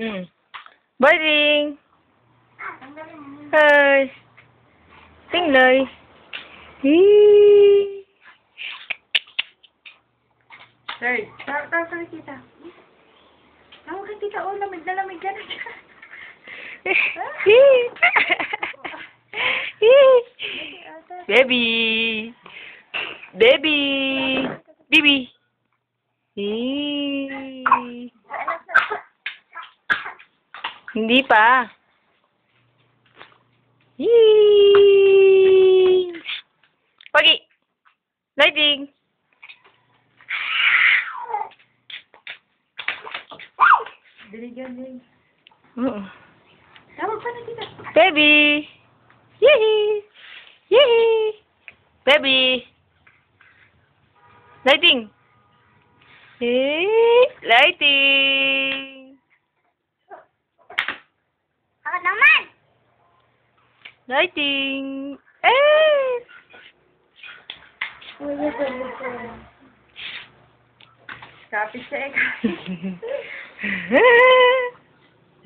Boring. Hey. Tingloy. Hee. Third. Tawag kita. Tawag ka tita. Oh, lamig na lamig ka na. Baby. Baby. Baby. Hindi pa. Pagi. Lighting. Diligan din. Tawag pa na tita. Baby. Yee. Yee. Baby. Lighting. Lighting. Ako naman. Lighting. Kapit siya eh.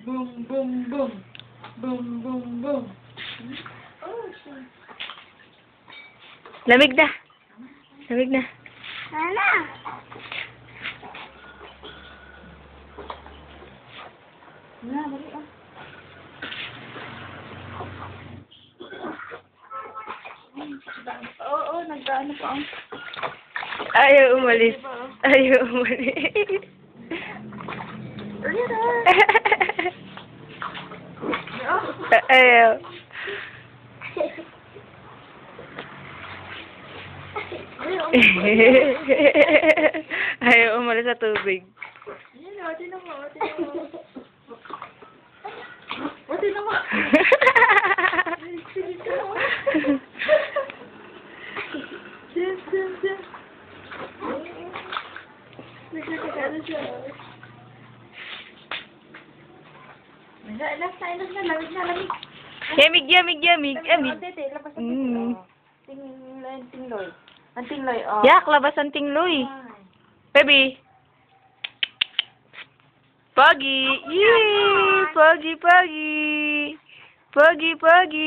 Boom, boom, boom. Boom, boom, boom. Oh, shit. Lamig na. Lamig na. Ano? Wala, balik ah. Oo, nagkaano pa ang... Ayaw umalis. Ayaw umalis. Ayaw. Ayaw umalis sa tubig. Tinan mo. Tinan mo. Lamig na. Yamig. Tingloy. Ang tingloy, oh. Yak, labas ang tingloy. Baby. Pagi. Yee! Pagi. Pagi.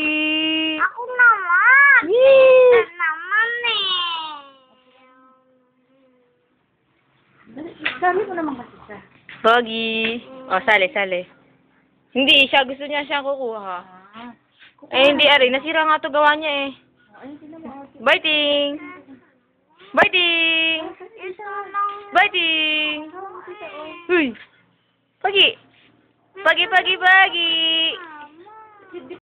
Ako naman. Yee! Naman eh. Dami mo naman kasi siya. Pagi. Oh, sali. Hindi, gusto niya siyang kukuha. Hindi, Ari. Nasira nga to gawa niya eh. Biting. Uy. Pagi.